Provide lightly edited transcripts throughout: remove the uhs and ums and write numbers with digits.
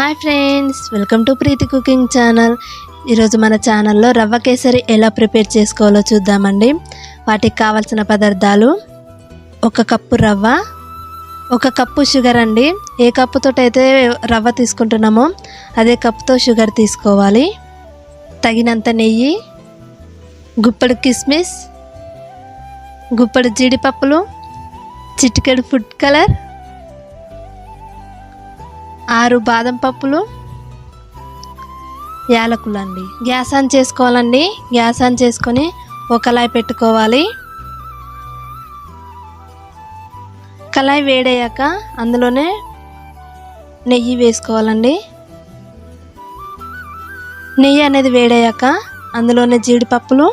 Hi friends, welcome to Preethi cooking channel. ఈరోజు మన ఛానల్లో రవ్వ కేసరి ఎలా ప్రిపేర్ చేసుకోవాలో చూద్దామండి. వాటికి కావాల్సిన పదార్థాలు: 1 కప్పు రవ్వ, 1 కప్పు షుగర్ అండి. ఏ కప్పుతో అయితే రవ్వ తీసుకుంటున్నామో అదే కప్పుతో షుగర్ తీసుకోవాలి. తగినంత నెయ్యి, గుప్పెడు కిస్మిస్, గుప్పెడు జీడిపప్పులు, చిటికెడు ఫుడ్ కలర్, 6 బాదం పప్పులు, యాలకులు అండి. గ్యాస్ ఆన్ చేసుకోవాలండి. గ్యాస్ ఆన్ చేసుకొని ఒక కళాయి పెట్టుకోవాలి. కళాయి వేడయ్యాక అందులోనే నెయ్యి వేసుకోవాలండి. నెయ్యి అనేది వేడయ్యాక అందులోనే జీడిపప్పులు,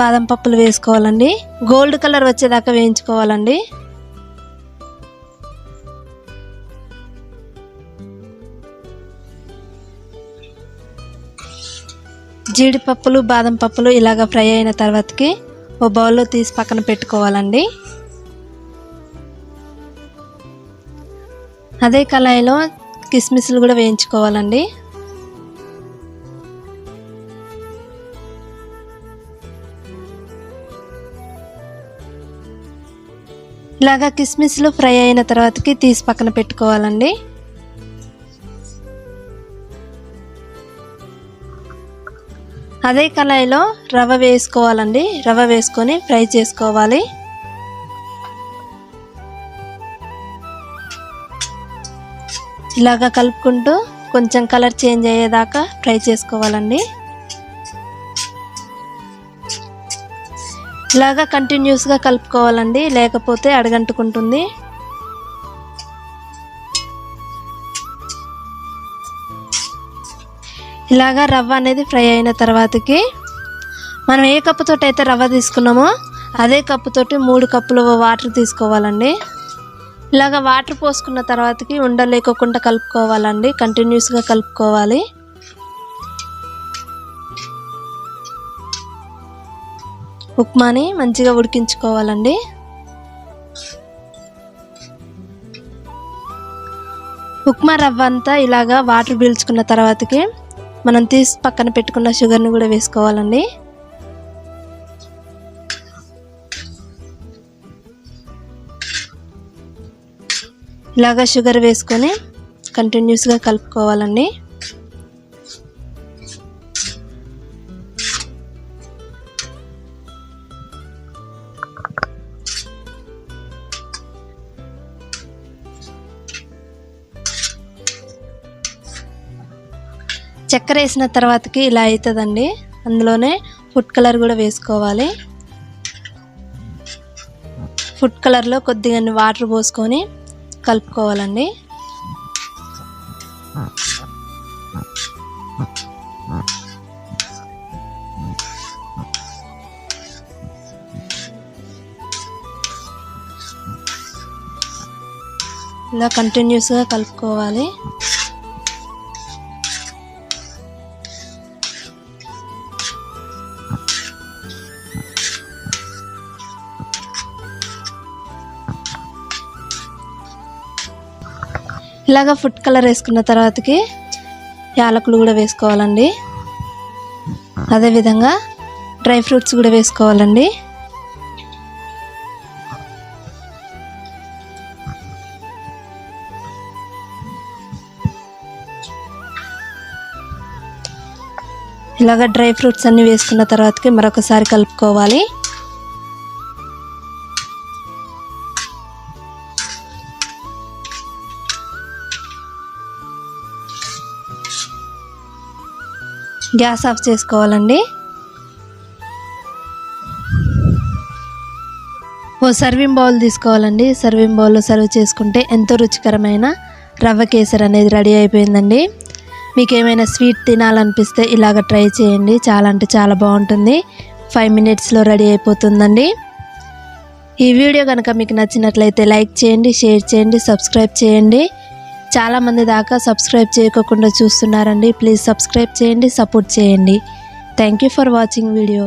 బాదం పప్పులు వేసుకోవాలండి. గోల్డ్ కలర్ వచ్చేదాకా వేయించుకోవాలండి. జీడిపప్పులు, బాదం పప్పులు ఇలాగ ఫ్రై అయిన తర్వాతకి ఓ బౌల్లో తీసి పక్కన పెట్టుకోవాలండి. అదే కళాయిలో కిస్మిస్లు కూడా వేయించుకోవాలండి. ఇలాగా కిస్మిస్లు ఫ్రై అయిన తర్వాతకి తీసి పక్కన పెట్టుకోవాలండి. అదే కళాయిలో రవ్వ వేసుకోవాలండి. రవ్వ వేసుకొని ఫ్రై చేసుకోవాలి. ఇలాగా కలుపుకుంటూ కొంచెం కలర్ చేంజ్ అయ్యేదాకా ఫ్రై చేసుకోవాలండి. ఇలాగా కంటిన్యూస్గా కలుపుకోవాలండి, లేకపోతే అడగంటుకుంటుంది. ఇలాగా రవ్వ అనేది ఫ్రై అయిన తర్వాతకి మనం ఏ కప్పుతో అయితే రవ్వ తీసుకున్నామో అదే కప్పుతోటి 3 కప్పులు వాటర్ తీసుకోవాలండి. ఇలాగా వాటర్ పోసుకున్న తర్వాతకి ఉండలేకోకుండా కలుపుకోవాలండి. కంటిన్యూస్గా కలుపుకోవాలి. ఉప్మాని మంచిగా ఉడికించుకోవాలండి. ఉప్మా రవ్వ అంతా ఇలాగా వాటర్ పీల్చుకున్న తర్వాతకి మనం తీసి పక్కన పెట్టుకున్న షుగర్ని కూడా వేసుకోవాలండి. ఇలాగా షుగర్ వేసుకొని కంటిన్యూస్గా కలుపుకోవాలండి. చక్కెర వేసిన తర్వాతకి ఇలా అవుతుందండి. అందులోనే ఫుడ్ కలర్ కూడా వేసుకోవాలి. ఫుడ్ కలర్లో కొద్దిగా వాటర్ పోసుకొని కలుపుకోవాలండి. ఇలా కంటిన్యూస్గా కలుపుకోవాలి. ఇలాగా ఫుడ్ కలర్ వేసుకున్న తర్వాతకి యాలకులు కూడా వేసుకోవాలండి. అదేవిధంగా డ్రై ఫ్రూట్స్ కూడా వేసుకోవాలండి. ఇలాగా డ్రై ఫ్రూట్స్ అన్నీ వేసుకున్న తర్వాతకి మరొకసారి కలుపుకోవాలి. గ్యాస్ ఆఫ్ చేసుకోవాలండి. ఓ సర్వింగ్ బౌల్ తీసుకోవాలండి. సర్వింగ్ బౌల్లో సర్వ్ చేసుకుంటే ఎంతో రుచికరమైన రవ్వ కేసరి అనేది రెడీ అయిపోయిందండి. మీకు ఏమైనా స్వీట్ తినాలనిపిస్తే ఇలాగ ట్రై చేయండి. చాలా అంటే చాలా బాగుంటుంది. 5 మినిట్స్లో రెడీ అయిపోతుందండి. ఈ వీడియో కనుక మీకు నచ్చినట్లయితే లైక్ చేయండి, షేర్ చేయండి, సబ్స్క్రైబ్ చేయండి. చాలామంది దాకా సబ్స్క్రైబ్ చేయకుండా చూస్తున్నారండి. ప్లీజ్ సబ్స్క్రైబ్ చేయండి, సపోర్ట్ చేయండి. Thank you for watching video.